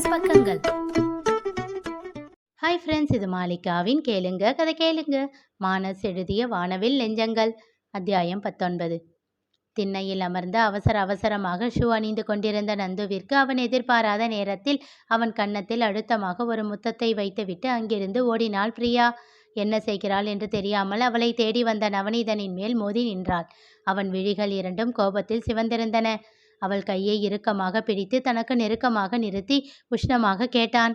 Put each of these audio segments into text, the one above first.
மானஸ் பக்கங்கள். Hi friends, இது மாலிகாவின் கேளுங்க கதை கேளுங்க. மானஸ் எழுதிய வானவில் நெஞ்சங்கள். அத்தியாயம் 19. திண்ணையில் அமர்ந்து அவசரமாக ஷூ அணிந்து கொண்டிருந்த நந்துவிற்கு அவன் எதிர்பாராத நேரத்தில் அவன் கன்னத்தில் அழுத்தமாக ஒரு முத்தத்தை வைத்துவிட்டு அங்கிருந்து ஓடினாள் பிரியா. என்ன செய்கிறாள் என்று தெரியாமல் அவளை தேடி வந்த நவநீதனின் மேல் மோதி நின்றாள். அவன் விழிகள் இரண்டும் கோபத்தில் சிவந்திருந்தன. அவள் கையை இறுக்கமாக பிடித்து தனக்கு நெருக்கமாக நிறுத்தி உஷ்ணமாக கேட்டான்,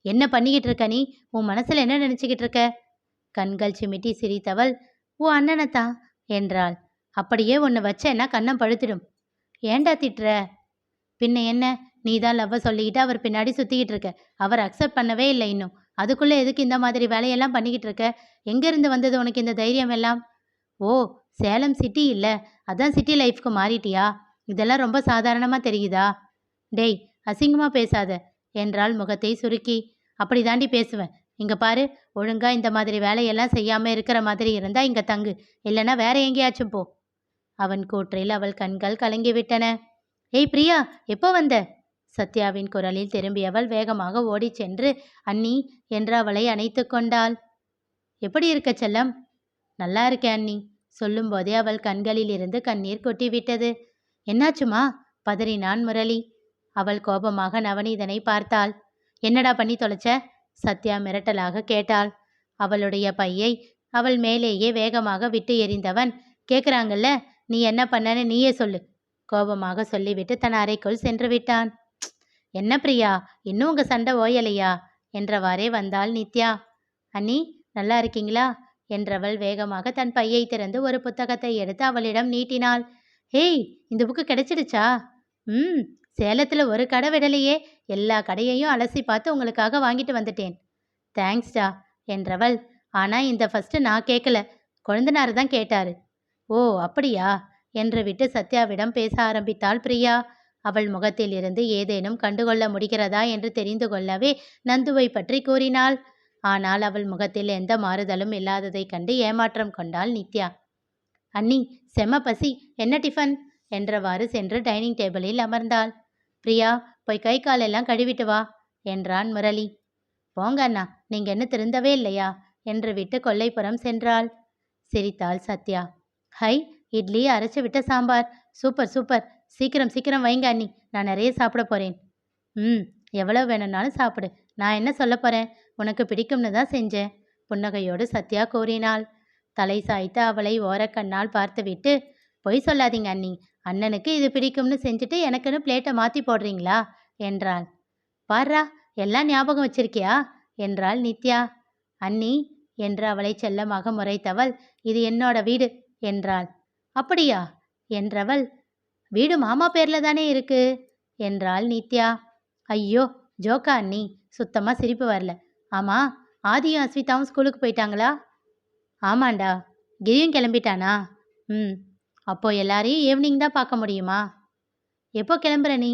என்ன பண்ணிக்கிட்டு இருக்க நீ? உன் மனசுல என்ன நினைச்சுக்கிட்டு இருக்க? கண்கள் சிமிட்டி சிரித்தவள், உன் அண்ணனத்தான் என்றாள். அப்படியே ஒன்று வச்சேன்னா கண்ணம் பழுத்திடும். ஏண்டா திட்டுற? பின்ன என்ன, நீதான் லவ்வை சொல்லிக்கிட்டு அவர் பின்னாடி சுத்திக்கிட்டு இருக்க. அவர் அக்செப்ட் பண்ணவே இல்லை இன்னும். அதுக்குள்ளே எதுக்கு இந்த மாதிரி வேலையெல்லாம் பண்ணிக்கிட்டு இருக்க? எங்கேருந்து வந்தது உனக்கு இந்த தைரியம் எல்லாம்? ஓ, சேலம் சிட்டி இல்லை, அதான் சிட்டி லைஃப்க்கு மாறிட்டியா? இதெல்லாம் ரொம்ப சாதாரணமாக தெரியுதா? டேய், அசிங்கமாக பேசாத என்றாள் முகத்தை சுருக்கி. அப்படி தாண்டி பேசுவேன். இங்கே பாரு, ஒழுங்கா இந்த மாதிரி வேலையெல்லாம் செய்யாமல் இருக்கிற மாதிரி இருந்தால் இங்கே தங்கு, இல்லைன்னா வேற எங்கேயாச்சும் போ. அவன் கூற்றில் அவள் கண்கள் கலங்கிவிட்டன. ஏய் பிரியா, எப்போ வந்த? சத்யாவின் குரலில் திரும்பியவள் வேகமாக ஓடி சென்று அண்ணி என்று அவளை அணைத்து கொண்டாள். எப்படி இருக்க செல்லம்? நல்லா இருக்கேன் அண்ணி. சொல்லும்போதே அவள் கண்களில் இருந்து கண்ணீர் கொட்டிவிட்டது. என்னாச்சுமா? பதறினான் முரளி. அவள் கோபமாக நவநீதனை பார்த்தாள். என்னடா பண்ணி தொலைச்ச? சத்யா மிரட்டலாக கேட்டாள். அவளுடைய பையை அவள் மேலேயே வேகமாக விட்டு எறிந்தவன், கேட்குறாங்கல்ல, நீ என்ன பண்ணன்னு நீயே சொல்லு, கோபமாக சொல்லிவிட்டு தன் அறைக்குள் சென்று விட்டான். என்ன பிரியா, இன்னும் உங்க சண்டை ஓயலையா என்றவாறே வந்தாள் நித்யா. அண்ணி, நல்லா இருக்கீங்களா என்றவள் வேகமாக தன் பையை திறந்து ஒரு புத்தகத்தை எடுத்து அவளிடம் நீட்டினாள். ஹேய், இந்த புக்கு கிடைச்சிடுச்சா? சேலத்தில் ஒரு கடை விடலையே, எல்லா கடையையும் அலசி பார்த்து உங்களுக்காக வாங்கிட்டு வந்துட்டேன். தேங்க்ஸ்டா என்றவள். ஆனால் இந்த ஃபஸ்ட்டு நான் கேட்கல, கொழுந்தனார் தான் கேட்டாரு. ஓ அப்படியா என்று விட்டு சத்யாவிடம் பேச ஆரம்பித்தாள் பிரியா. அவள் முகத்தில் இருந்து ஏதேனும் கண்டுகொள்ள முடிகிறதா என்று தெரிந்து கொள்ளவே நந்துவை பற்றி கூறினாள். ஆனால் அவள் முகத்தில் எந்த மாறுதலும் இல்லாததை கண்டு ஏமாற்றம் கொண்டாள் நித்யா. அண்ணி, செம பசி, என்ன டிஃபன் என்றவாறு சென்று டைனிங் டேபிளில் அமர்ந்தாள். பிரியா, போய் கை காலெல்லாம் கழுவிட்டு வா என்றான் முரளி. போங்க அண்ணா, நீங்கள் என்ன திருந்தவே இல்லையா என்று விட்டு கொல்லைப்புறம் சென்றாள். சிரித்தாள் சத்யா. ஹை, இட்லி, அரைச்சி விட்ட சாம்பார், சூப்பர் சூப்பர், சீக்கிரம் சீக்கிரம் வைங்க அண்ணி, நான் நிறைய சாப்பிட போகிறேன். எவ்வளோ வேணும்னாலும் சாப்பிடு, நான் என்ன சொல்ல போகிறேன், உனக்கு பிடிக்கும்னு தான் செஞ்சேன் புன்னகையோடு சத்யா கூறினாள். தலை சாய்த்து அவளை ஓரக்கண்ணால் பார்த்துவிட்டு, பொய் சொல்லாதீங்க அண்ணி, அண்ணனுக்கு இது பிடிக்கும்னு செஞ்சுட்டு எனக்குன்னு பிளேட்டை மாற்றி போடுறீங்களா என்றாள். பாரா, எல்லாம் ஞாபகம் வச்சிருக்கியா என்றாள் நித்யா. அண்ணி என்று அவளை செல்லமாக முறைத்தவள், இது என்னோட வீடு என்றாள். அப்படியா என்றவள். வீடு மாமா பேர்ல தானே இருக்கு என்றாள் நித்யா. ஐயோ ஜோக்கா அண்ணி, சுத்தமாக சிரிப்பு வரல. ஆமாம், ஆதியும் அஸ்விதாவும் ஸ்கூலுக்கு போயிட்டாங்களா? ஆமாண்டா. கிரியும் கிளம்பிட்டானா? அப்போ எல்லாரையும் ஈவினிங் தான் பார்க்க முடியுமா? எப்போ கிளம்புற நீ?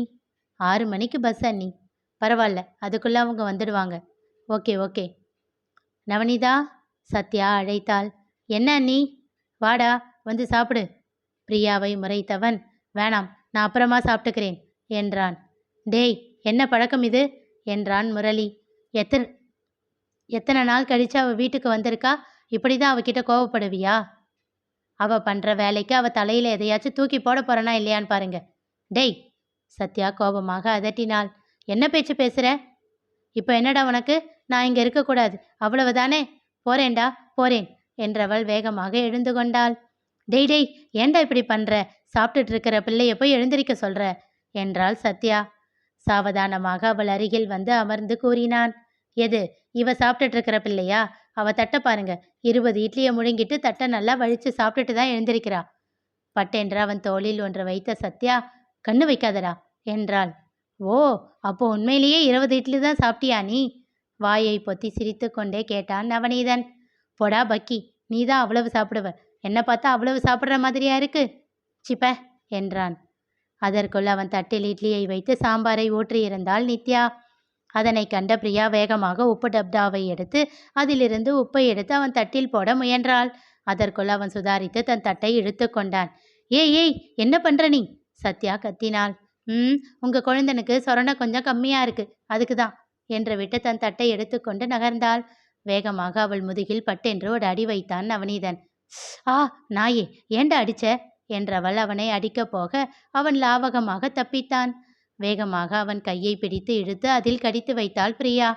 6 மணிக்கு பஸ் அண்ணி. பரவாயில்ல, அதுக்குள்ளே அவங்க வந்துடுவாங்க. Okay okay. நவனிதா, சத்யா அழைத்தாள். என்ன அண்ணி? வாடா, வந்து சாப்பிடு. பிரியாவை முறைத்தவன், வேணாம், நான் அப்புறமா சாப்பிட்டுக்கிறேன் என்றான். டேய், என்ன பழக்கம் இது என்றான் முரளி. எத்தனை நாள் கழிச்சு அவள் வீட்டுக்கு வந்திருக்கா, இப்படி தான் அவகிட்ட கோவப்படுவியா? அவள் பண்ணுற வேலைக்கு அவள் தலையில் எதையாச்சும் தூக்கி போட போகிறனா இல்லையான்னு பாருங்க. டேய், சத்யா கோபமாக அதட்டினாள். என்ன பேச்சு பேசுகிற? இப்போ என்னடா உனக்கு? நான் இங்கே இருக்கக்கூடாது அவ்வளவுதானே? போறேன்டா போறேன் என்றவள் வேகமாக எழுந்து கொண்டாள். டேய் டேய், ஏண்டா இப்படி பண்ணுற? சாப்பிட்டுட்டு இருக்கிற பிள்ளைய போய் எழுந்திருக்க சொல்கிற என்றாள் சத்யா. சாவதானமாக அவள் அருகில் வந்து அமர்ந்து கூறினான். எது, இவ சாப்பிட்டுட்டு இருக்கிற பிள்ளையா? அவ தட்டை பாருங்க, 20 இட்லியை முழுங்கிட்டு தட்டை நல்லா வழித்து சாப்பிட்டுட்டு தான் எழுந்திருக்கிறா. பட்டென்று அவன் தோளில் ஒன்று வைத்த சத்யா, கண்ணு வைக்காதடா என்றாள். ஓ, அப்போ உண்மையிலேயே 20 இட்லி தான் சாப்பிட்டியா நீ? வாயை பொத்தி சிரித்து கொண்டே கேட்டான் நவநீதன். பொடா பக்கி, நீ தான் அவ்வளவு சாப்பிடுவ, என்ன பார்த்தா அவ்வளவு சாப்பிட்ற மாதிரியா இருக்கு, சிப்ப என்றான். அதற்குள் அவன் தட்டில் இட்லியை வைத்து சாம்பாரை ஊற்றியிருந்தாள் நித்யா. அதனை கண்ட பிரியா வேகமாக உப்பு டப்டாவை எடுத்து அதிலிருந்து உப்பை எடுத்து அவன் தட்டில் போட முயன்றாள். அதற்குள் அவன் சுதாரித்து தன் தட்டை இழுத்து கொண்டான். ஏய் ஏய், என்ன பண்ற நீ? சத்யா கத்தினாள். ம் உங்க குழந்தனுக்கு சொரணை கொஞ்சம் கம்மியா இருக்கு, அதுக்கு தான் என்று விட்டு தன் தட்டை எடுத்துக்கொண்டு நகர்ந்தாள். வேகமாக அவள் முதுகில் பட்டென்று ஒரு அடி வைத்தான் நவநீதன். ஆ நாயே, ஏண்டா அடிச்ச என்றவள் அவனை அடிக்கப் போக அவன் லாவகமாக தப்பித்தான். வேகமாக அவன் கையை பிடித்து இழுத்து அதில் கடித்து வைத்தாள் பிரியா.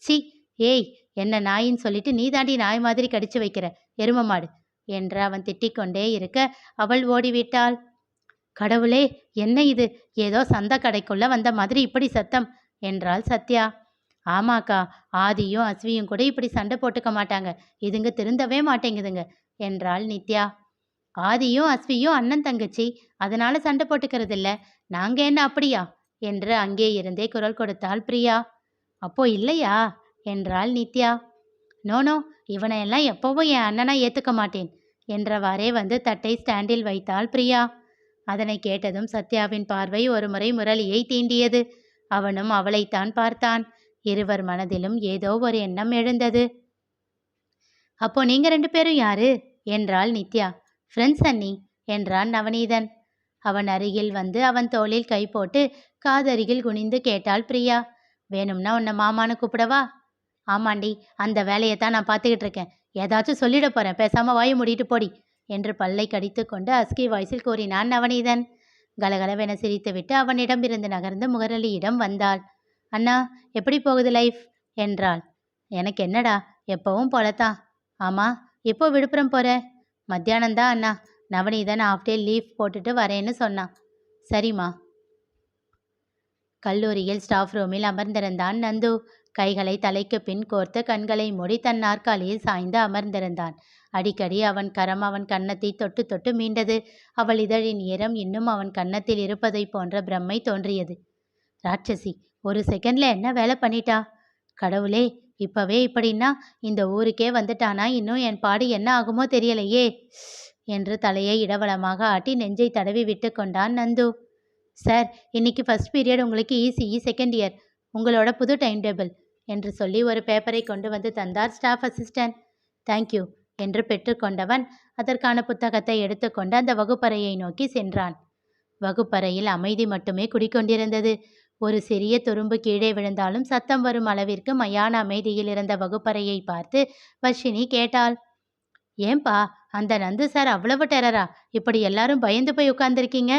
சி, ஏய், என்ன நாயின்னு சொல்லிட்டு நீ தாண்டி நாய் மாதிரி கடிச்சு வைக்கிற எரும மாடு என்று அவன் திட்டிக்கொண்டே இருக்க அவள் ஓடிவிட்டாள். கடவுளே, என்ன இது, ஏதோ சந்த கடைக்குள்ள வந்த மாதிரி இப்படி சத்தம் என்றாள் சத்யா. ஆமாக்கா, ஆதியும் அஸ்வியும் கூட இப்படி சண்டை போட்டுக்க மாட்டாங்க, இதுங்க திருந்தவே மாட்டேங்குதுங்க என்றாள் நித்யா. ஆதியும் அஸ்வியும் அண்ணன் தங்கச்சி, அதனால சண்டை போட்டுக்கிறது இல்ல, நாங்க என்ன அப்படியா என்று அங்கே இருந்தே குரல் கொடுத்தாள் பிரியா. அப்போ இல்லையா என்றாள் நித்யா. நோனோ, இவனையெல்லாம் எப்பவும் என் அண்ணனா ஏத்துக்க மாட்டேன் என்றவாறே வந்து தட்டை ஸ்டாண்டில் வைத்தாள் பிரியா. அதனை கேட்டதும் சத்யாவின் பார்வை ஒருமுறை முரளியை தீண்டியது. அவனும் அவளைத்தான் பார்த்தான். இருவர் மனதிலும் ஏதோ ஒரு எண்ணம் எழுந்தது. அப்போ நீங்க 2 பேரும் யாரு என்றாள் நித்யா. ஃப்ரெண்ட்ஸ் அண்ணி என்றான் நவநீதன். அவன் அருகில் வந்து அவன் தோளில் கை போட்டு காதருகில் குனிந்து கேட்டாள் பிரியா. வேணும்னா உன்னை மாமான்னு கூப்பிடவா? ஆமாண்டி, அந்த வேலையைத்தான் நான் பார்த்துக்கிட்டு இருக்கேன். ஏதாச்சும் சொல்லிட போறேன், பேசாம வாயை மூடிட்டு போடி என்று பல்லை கடித்து கொண்டு அஸ்கி வாய்ஸில் கூறினான் நவநீதன். கலகலவென சிரித்துவிட்டு அவனிடமிருந்து நகர்ந்து முரளியிடம் வந்தாள். அண்ணா, எப்படி போகுது லைஃப் என்றாள். எனக்கு என்னடா, எப்பவும் போலத்தான். ஆமா, எப்போ விழுப்புரம் போற? மத்தியானம்தான் அண்ணா. நவநீதன் ஹாஃப் டே லீவ் போட்டுட்டு வரேன்னு சொன்னான். சரிம்மா. கல்லூரியில் ஸ்டாஃப் ரூமில் அமர்ந்திருந்தான் நந்து. கைகளை தலைக்கு பின் கோர்த்து கண்களை மூடி தன் நாற்காலியில் சாய்ந்து அமர்ந்திருந்தான். அடிக்கடி அவன் கரம் அவன் கன்னத்தை தொட்டு தொட்டு மீண்டது. அவள் இதழின் ஈரம் இன்னும் அவன் கன்னத்தில் இருப்பதை போன்ற பிரம்மை தோன்றியது. ராட்சசி, ஒரு செகண்ட்ல என்ன வேலை பண்ணிட்டா? கடவுளே, இப்பவே இப்படின்னா இந்த ஊருக்கே வந்துட்டானா இன்னும் என் பாடு என்ன ஆகுமோ தெரியலையே என்று தலையை இடவளமாக ஆட்டி நெஞ்சை தடவி விட்டு கொண்டான் நந்து. சார், இன்னைக்கு ஃபர்ஸ்ட் பீரியட் உங்களுக்கு இசிஇ செகண்ட் இயர், உங்களோட புது டைம் டேபிள் என்று சொல்லி ஒரு பேப்பரை கொண்டு வந்து தந்தார் ஸ்டாஃப் அசிஸ்டன்ட். தேங்க்யூ என்று பெற்றுக்கொண்டவன் அதற்கான புத்தகத்தை எடுத்துக்கொண்டு அந்த வகுப்பறையை நோக்கி சென்றான். வகுப்பறையில் அமைதி மட்டுமே குடிக்கொண்டிருந்தது. ஒரு சிறிய துரும்பு கீழே விழுந்தாலும் சத்தம் வரும் அளவிற்கு மயான அமைதியில் இருந்த வகுப்பறையை பார்த்து வர்ஷினி கேட்டாள். ஏன்பா, அந்த நந்து சார் அவ்வளவு டெரரா? இப்படி எல்லாரும் பயந்து போய் உட்கார்ந்துருக்கீங்க?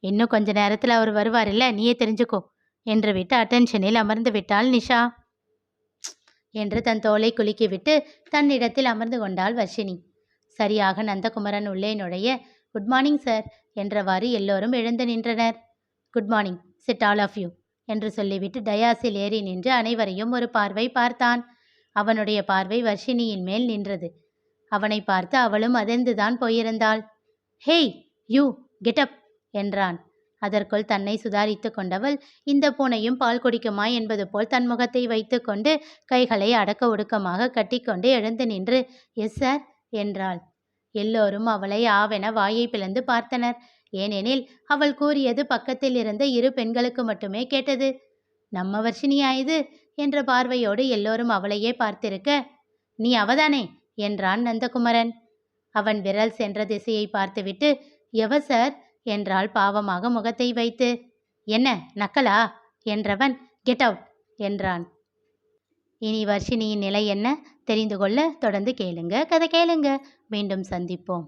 இன்னும் கொஞ்ச நேரத்தில் அவர் வருவார் இல்ல, நீயே தெரிஞ்சுக்கோ என்று விட்டு அட்டென்ஷனில் அமர்ந்து விட்டாள் நிஷா. என்று தன் தோலை குலுக்கிவிட்டு தன்னிடத்தில் அமர்ந்து கொண்டாள் வர்ஷினி. சரியாக நந்தகுமரன் உள்ளே நுழைய, குட் மார்னிங் சார் என்றவாறு எல்லோரும் எழுந்து நின்றனர். Good morning, sit all of you என்று சொல்லிவிட்டு டயாஸில் ஏறி நின்று அனைவரையும் ஒரு பார்வை பார்த்தான். அவனுடைய பார்வை வர்ஷினியின் மேல் நின்றது. அவனை பார்த்து அவளும் அதிர்ந்துதான் போயிருந்தாள். ஹேய் யூ, கெட் அப் என்றான். அதற்குள் தன்னை சுதாரித்து கொண்டவள் இந்த பூனையும் பால் குடிக்குமா என்பது போல் தன் முகத்தை வைத்து கொண்டு கைகளை அடக்க ஒடுக்கமாக கட்டிக்கொண்டு எழுந்து நின்று எஸ் சார் என்றாள். எல்லோரும் அவளை ஆவென வாயை பிளந்து பார்த்தனர். ஏனெனில் அவள் கூறியது பக்கத்தில் இருந்த 2 பெண்களுக்கு மட்டுமே கேட்டது. நம்ம வர்ஷினியா இது என்ற பார்வையோடு எல்லோரும் அவளையே பார்த்திருக்க, நீ அவதானே என்றான் நந்தகுமரன். அவன் விரல் சென்ற திசையை பார்த்துவிட்டு எவ சார் என்றாள் பாவமாக முகத்தை வைத்து. என்ன நக்கலா என்றவன் கெட் அவுட் என்றான். இனி வர்ஷினியின் நிலை என்ன தெரிந்து கொள்ள தொடர்ந்து கேளுங்க, கதை கேளுங்க. மீண்டும் சந்திப்போம்.